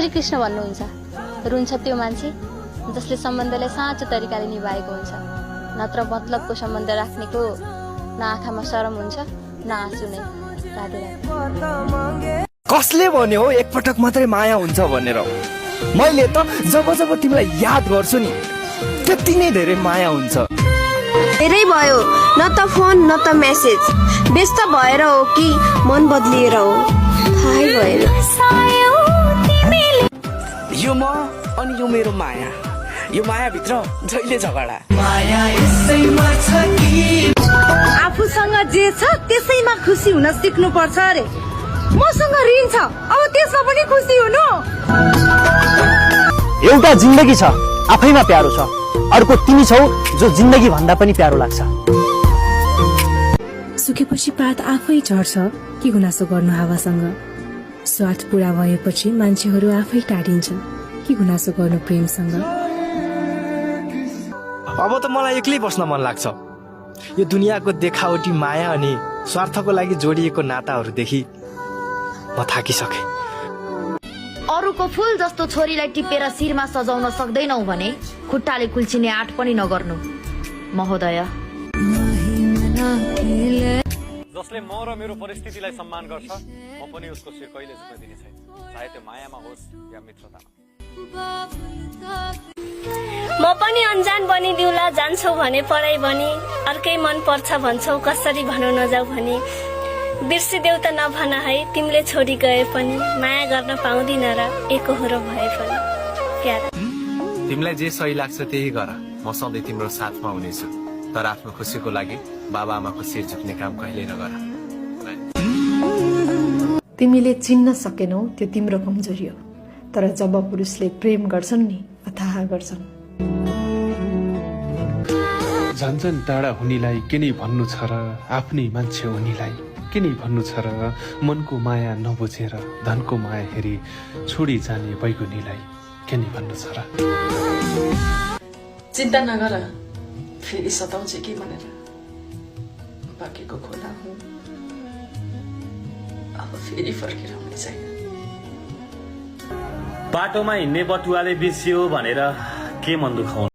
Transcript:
श्री कृष्ण भन्नुहुन्छ, रुन्छ त्यो मान्छे जसले सम्बन्धलाई साँचो तरिकाले निभाएको हुन्छ। नत्र मतलबको सम्बन्ध राख्नेको न आँखामा शरम हुन्छ न आँसु नै। राधे राधे। कसले भन्यो हो एकपटक मात्रै माया हुन्छ भनेर? मैले त जब जब तिमीलाई याद गर्छु नि त्यति नै धेरै माया हुन्छ। धेरै भयो, न त फोन न त मेसेज। व्यस्त भएर हो कि मन बदलिएर हो थाहै भएन। यो म अनि यो मेरो माया, यो माया भित्र जहिले झगडा। आफूसँग जे छ त्यसैमा खुसी हुन सिक्नु पर्छ अरे। मसँग ऋण छ, अब त्यसमा पनि खुसी हुनु। एउटा जिन्दगी छ आफैमा प्यारो छ, अर्को तिमी छौ जो जिन्दगी भन्दा पनि प्यारो लाग्छ। सुकेपछि पात आफै झर्छ, के गुनासो गर्नु हावासँग। स्वार्थ पूरा भएपछि मान्छेहरू आफै टाढिन्छ, के गुनासो गर्नु प्रेमसँग। अब त मलाई एक्लै बस्न मन लाग्छ। यो दुनियाँको देखावटी माया अनि स्वार्थको लागि जोडिएको नाताहरूदेखि म थाकिसके। अरूको फूल जस्तो छोरीलाई टिपेर शिरमा सजाउन सक्दैनौ भने खुट्टाले कुल्चिने आँट पनि नगर्नु महोदय। जसले म र मेरो परिस्थितिलाई सम्मान गर्छ, म पनि उसको शिर कहिले झुकाइदिने छैन, चाहे त्यो मायामा होस् या मित्रतामा। म पनि अनजान बनिदिउला जान्छौ भने पढाइ भनी, अर्कै मन पर्छ भन्छौ कसरी भनौ नजाऊ भनी। बिर्सिदेऊ त नभन है तिमीले छोडी गए पनि, माया गर्न पाउँदिन र एकहोरो भए पनि। प्यारा तिमीलाई जे सही लाग्छ त्यही गर, म सधैँ तिम्रो साथमा हुनेछु। तर आफ्नो खुसीको लागि बाबा आमाको शिर झुक्ने काम कहिले नगर। तिमीले चिन्न सकेनौ त्यो तिम्रो कमजोरी हो, तर जब पुरुषले प्रेम गर्छन् नि अथाह गर्छन्। झन्झन टाढा हुनेलाई के नै भन्नु छ र, आफ्नै मान्छे हुनेलाई के नै भन्नु छ र। मनको माया नबुझेर धनको माया हेरी छोडी जाने बैगुनीलाई के नै भन्नु छ र। चिन्ता नगर, फेरि सताउँछ कि भनेर बाँकीको खोला हो, अब फेरि फर्केर आउने छैन। बाटोमा हिँड्ने बटुवाले बिर्सियो भनेर के मन दुखाउनु।